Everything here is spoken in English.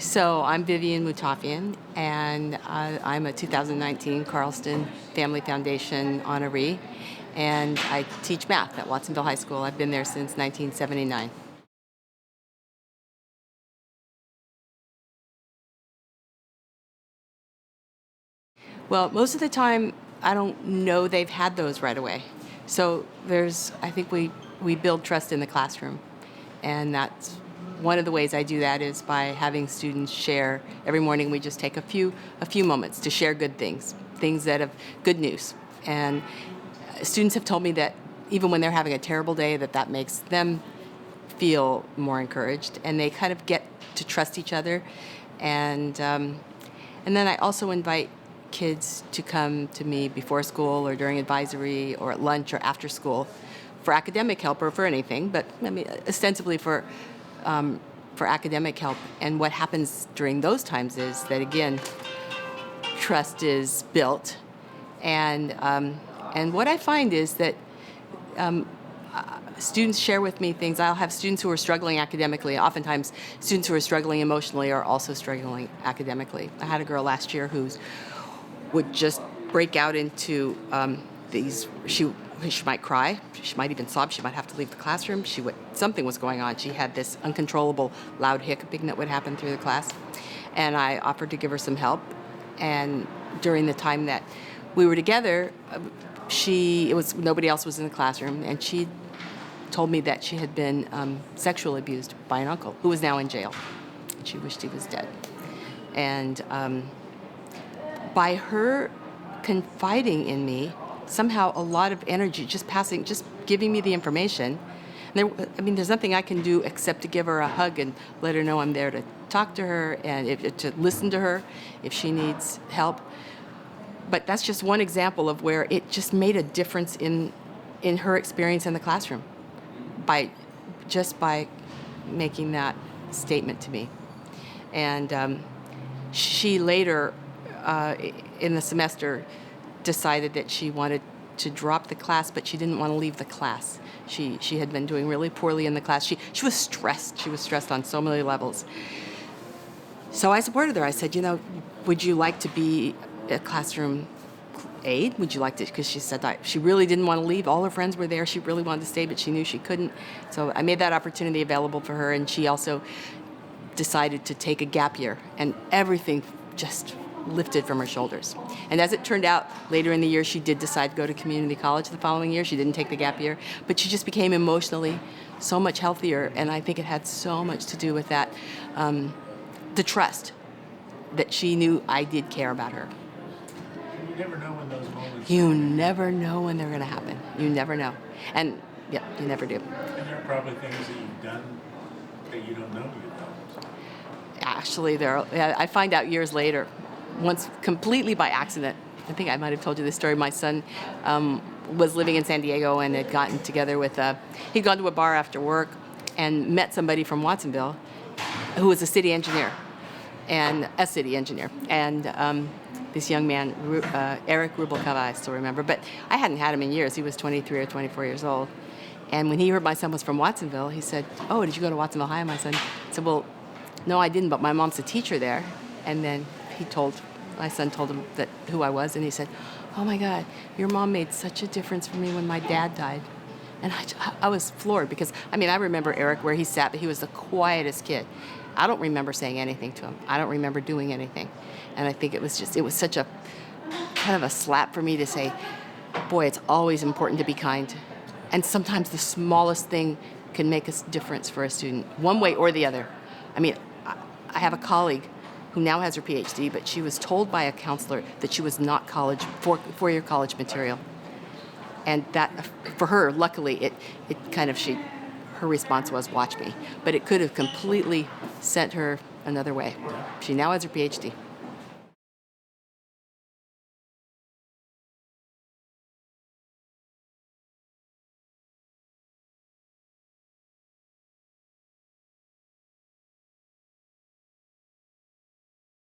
So I'm Vivian Moutafian, and I'm a 2019 Carlston Family Foundation honoree, and I teach math at Watsonville High School. I've been there since 1979. Well, most of the time, I don't know they've had those right away. So I think we build trust in the classroom. And that's one of the ways I do that is by having students share. Every morning we just take a few moments to share good things that have good news. And students have told me that even when they're having a terrible day, that makes them feel more encouraged, and they kind of get to trust each other. And then I also invite kids to come to me before school or during advisory or at lunch or after school for academic help or for anything, but I mean ostensibly for academic help. And what happens during those times is that, again, trust is built, and what I find is that students share with me things. I'll have students who are struggling academically. Oftentimes, students who are struggling emotionally are also struggling academically. I had a girl last year who would just break out into she might cry, she might even sob, she might have to leave the classroom. Something was going on. She had this uncontrollable loud hiccuping that would happen through the class, and I offered to give her some help. And during the time that we were together, nobody else was in the classroom, and she told me that she had been sexually abused by an uncle who was now in jail. She wished he was dead. And by her confiding in me, somehow a lot of energy just giving me the information. There's nothing I can do except to give her a hug and let her know I'm there to talk to her and to listen to her if she needs help. But that's just one example of where it just made a difference in her experience in the classroom by making that statement to me. And she later, in the semester, decided that she wanted to drop the class, but she didn't want to leave the class. She had been doing really poorly in the class. She was stressed. She was stressed on so many levels. So I supported her. I said, would you like to be a classroom aide? Would you like to? Because she said that she really didn't want to leave. All her friends were there. She really wanted to stay, but she knew she couldn't. So I made that opportunity available for her, and she also decided to take a gap year, and everything just lifted from her shoulders. And as it turned out, later in the year, she did decide to go to community college the following year. She didn't take the gap year, but she just became emotionally so much healthier, and I think it had so much to do with that, the trust that she knew I did care about her. You never know when those moments... You never know when they're going to happen. You never know. And, yeah, you never do. And there are probably things that you've done that you don't know you've done. Actually, I find out years later, once completely by accident. I think I might have told you this story. My son was living in San Diego and had gotten together with he'd gone to a bar after work and met somebody from Watsonville who was a city engineer. And this young man, Eric Rubalcava, I still remember, but I hadn't had him in years. He was 23 or 24 years old. And when he heard my son was from Watsonville, he said, "Oh, did you go to Watsonville High?" My son said, "Well, no, I didn't, but my mom's a teacher there." And then my son told him who I was, and he said, "Oh my God, your mom made such a difference for me when my dad died." And I was floored because, I remember Eric where he sat, but he was the quietest kid. I don't remember saying anything to him. I don't remember doing anything. And I think it was such a kind of a slap for me to say, boy, it's always important to be kind. And sometimes the smallest thing can make a difference for a student, one way or the other. I have a colleague who now has her PhD, but she was told by a counselor that she was not four-year college material. And that, for her, luckily, her response was, "Watch me." But it could have completely sent her another way. She now has her PhD.